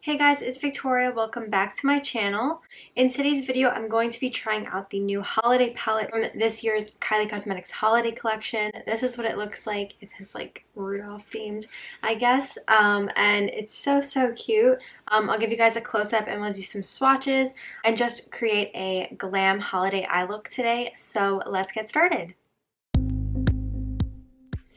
Hey guys, it's Victoria. Welcome back to my channel. In today's video, I'm going to be trying out the new holiday palette from this year's Kylie Cosmetics holiday collection. This is what it looks like. It is like Rudolph themed, I guess, and it's so cute. I'll give you guys a close-up and we'll do some swatches and just create a glam holiday eye look today. So let's get started.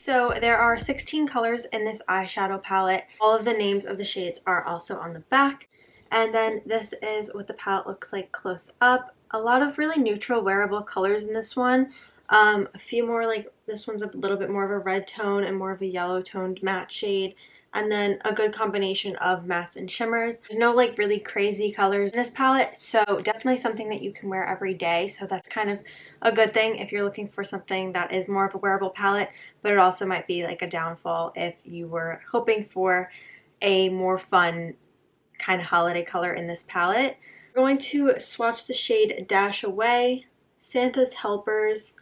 So there are 16 colors in this eyeshadow palette. All of the names of the shades are also on the back. And then this is what the palette looks like close up. A lot of really neutral wearable colors in this one. A few more, like this one's a little bit more of a red tone and more of a yellow toned matte shade. And then a good combination of mattes and shimmers. There's no like really crazy colors in this palette, so definitely something that you can wear every day. So that's kind of a good thing if you're looking for something that is more of a wearable palette, but it also might be like a downfall if you were hoping for a more fun kind of holiday color in this palette. We're going to swatch the shade Dash Away, Santa's Helpers,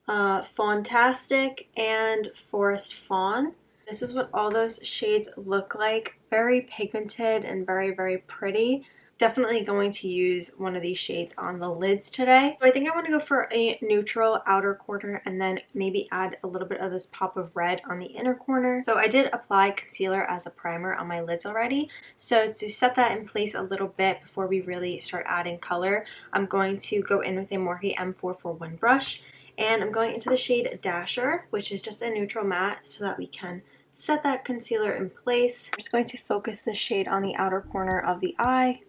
Fawntastic, and Forest Fawn. This is what all those shades look like. Very pigmented and very pretty. Definitely going to use one of these shades on the lids today. So I think I want to go for a neutral outer corner and then maybe add a little bit of this pop of red on the inner corner. So I did apply concealer as a primer on my lids already. So to set that in place a little bit before we really start adding color, I'm going to go in with a Morphe M441 brush. And I'm going into the shade Dasher, which is just a neutral matte, so that we can set that concealer in place. I'm just going to focus the shade on the outer corner of the eye.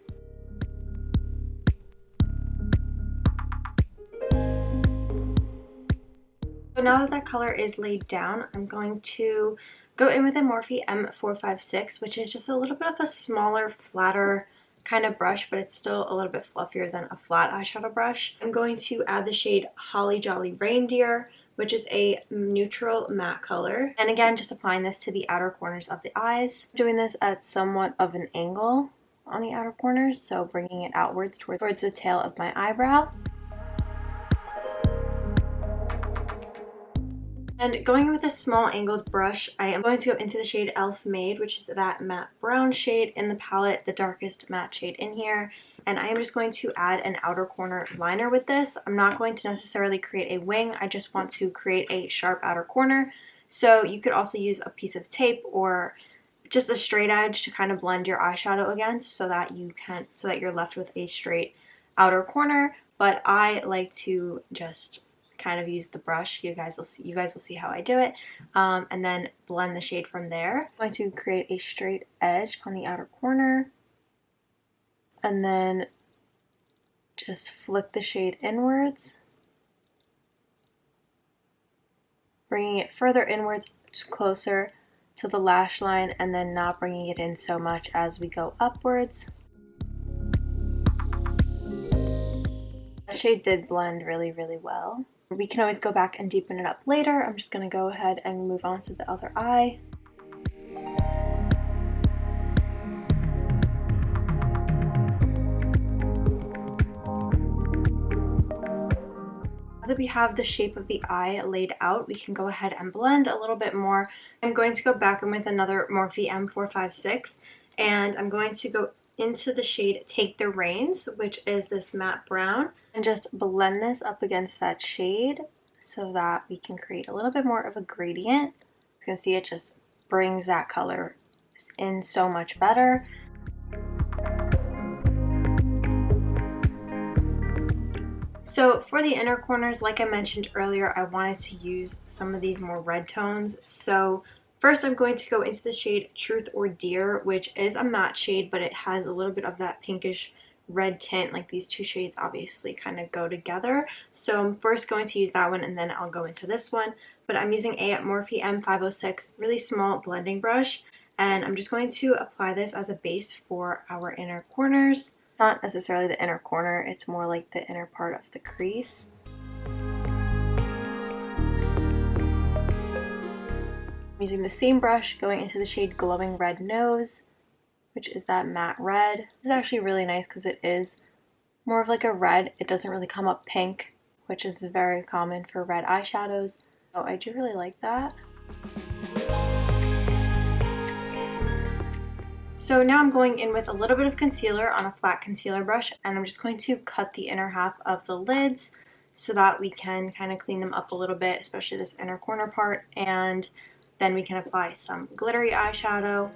So now that that color is laid down, I'm going to go in with a Morphe M456, which is just a little bit of a smaller, flatter kind of brush, but it's still a little bit fluffier than a flat eyeshadow brush. I'm going to add the shade Holly Jolly Reindeer, which is a neutral matte color. And again, just applying this to the outer corners of the eyes. I'm doing this at somewhat of an angle on the outer corners, so bringing it outwards towards the tail of my eyebrow. And going with a small angled brush, I am going to go into the shade Elf Made, which is that matte brown shade in the palette, the darkest matte shade in here. And I am just going to add an outer corner liner with this. I'm not going to necessarily create a wing, I just want to create a sharp outer corner. So you could also use a piece of tape or just a straight edge to kind of blend your eyeshadow against so that you're left with a straight outer corner. But I like to just kind of use the brush. You guys will see how I do it, and then blend the shade from there. I'm going to create a straight edge on the outer corner and then just flick the shade inwards, bringing it further inwards, closer to the lash line, and then not bringing it in so much as we go upwards. The shade did blend really well. We can always go back and deepen it up later. I'm just going to go ahead and move on to the other eye. Now that we have the shape of the eye laid out, we can go ahead and blend a little bit more. I'm going to go back in with another Morphe M456, and I'm going to go into the shade Take the Reins, which is this matte brown, and just blend this up against that shade so that we can create a little bit more of a gradient. You can see it just brings that color in so much better. So for the inner corners, like I mentioned earlier, I wanted to use some of these more red tones. So first, I'm going to go into the shade Truth or Dear, which is a matte shade, but it has a little bit of that pinkish red tint. Like these two shades obviously kind of go together. So I'm first going to use that one and then I'll go into this one. But I'm using a Morphe M506 really small blending brush, and I'm just going to apply this as a base for our inner corners. Not necessarily the inner corner, it's more like the inner part of the crease. Using the same brush, going into the shade Glowing Red Nose, which is that matte red. This is actually really nice because it is more of like a red. It doesn't really come up pink, which is very common for red eyeshadows. So I do really like that. So now I'm going in with a little bit of concealer on a flat concealer brush, and I'm just going to cut the inner half of the lids so that we can kind of clean them up a little bit, especially this inner corner part, and then we can apply some glittery eyeshadow.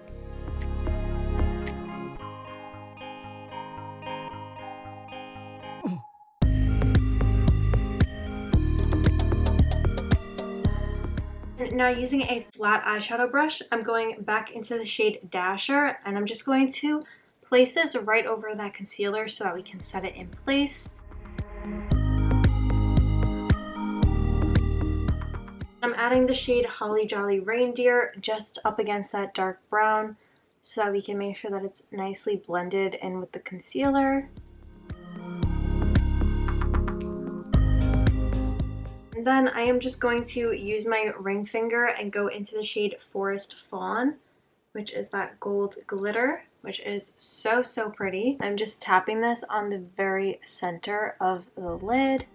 Now using a flat eyeshadow brush, I'm going back into the shade Dasher, and I'm just going to place this right over that concealer so that we can set it in place. I'm adding the shade Holly Jolly Reindeer just up against that dark brown so that we can make sure that it's nicely blended in with the concealer. And then I am just going to use my ring finger and go into the shade Forest Fawn, which is that gold glitter, which is so pretty. I'm just tapping this on the very center of the lid.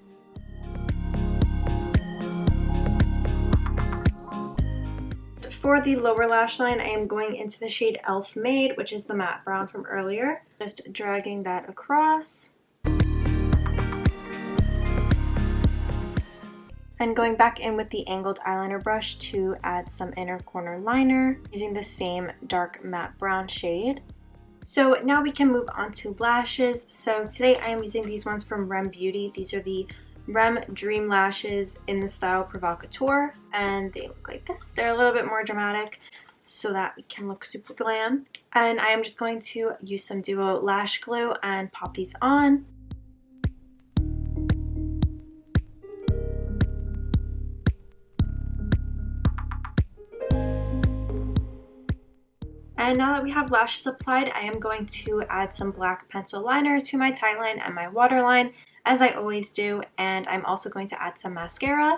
For the lower lash line, I am going into the shade Elf Maid, which is the matte brown from earlier. Just dragging that across. And going back in with the angled eyeliner brush to add some inner corner liner using the same dark matte brown shade. So now we can move on to lashes. So today I am using these ones from r.e.m Beauty. These are the r.e.m Dream Lashes in the style Provocateur, and they look like this. They're a little bit more dramatic so that we can look super glam. And I am just going to use some Duo lash glue and pop these on. And now that we have lashes applied, I am going to add some black pencil liner to my tight line and my waterline, as I always do, and I'm also going to add some mascara.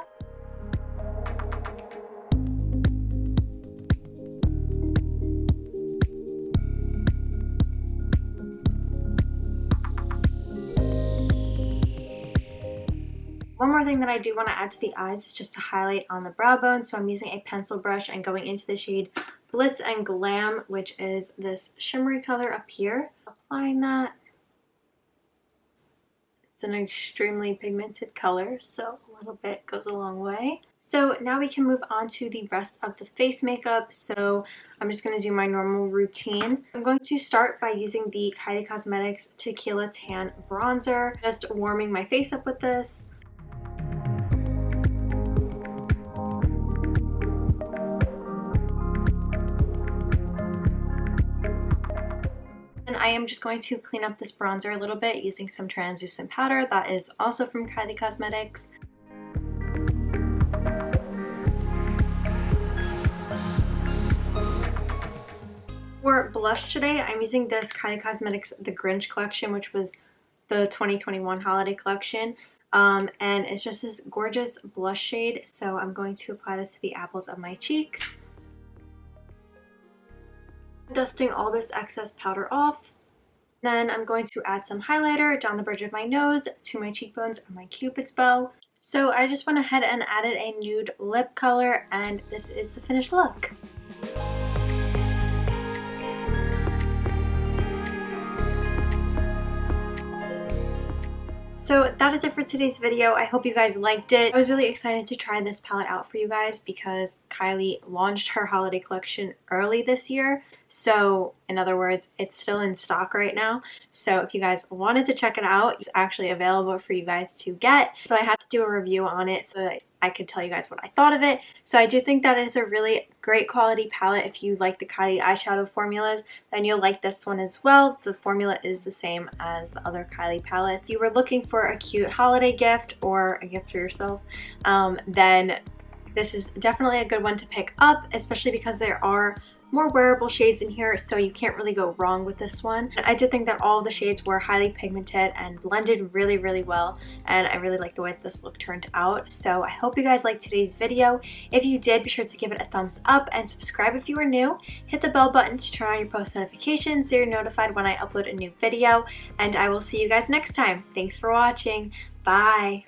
One more thing that I do want to add to the eyes is just a highlight on the brow bone, so I'm using a pencil brush and going into the shade Blitz and Glam, which is this shimmery color up here. Applying that. It's an extremely pigmented color, so a little bit goes a long way. So now we can move on to the rest of the face makeup. So I'm just going to do my normal routine. I'm going to start by using the Kylie Cosmetics Tequila Tan Bronzer, just warming my face up with this. I am just going to clean up this bronzer a little bit using some translucent powder that is also from Kylie Cosmetics. For blush today, I'm using this Kylie Cosmetics The Grinch collection, which was the 2021 holiday collection. And it's just this gorgeous blush shade, so I'm going to apply this to the apples of my cheeks. Dusting all this excess powder off. Then I'm going to add some highlighter down the bridge of my nose to my cheekbones and my cupid's bow. So I just went ahead and added a nude lip color, and this is the finished look. So that is it for today's video. I hope you guys liked it. I was really excited to try this palette out for you guys because Kylie launched her holiday collection early this year. So in other words, it's still in stock right now. So if you guys wanted to check it out, it's actually available for you guys to get. So I had to do a review on it so that I could tell you guys what I thought of it. So I do think that it's a really great quality palette. If you like the Kylie eyeshadow formulas, then you'll like this one as well. The formula is the same as the other Kylie palettes. If you were looking for a cute holiday gift or a gift for yourself, then this is definitely a good one to pick up, especially because there are more wearable shades in here, so you can't really go wrong with this one. I did think that all of the shades were highly pigmented and blended really well, and I really like the way this look turned out. So I hope you guys liked today's video. If you did, be sure to give it a thumbs up and subscribe if you are new. Hit the bell button to turn on your post notifications so you're notified when I upload a new video, and I will see you guys next time. Thanks for watching. Bye!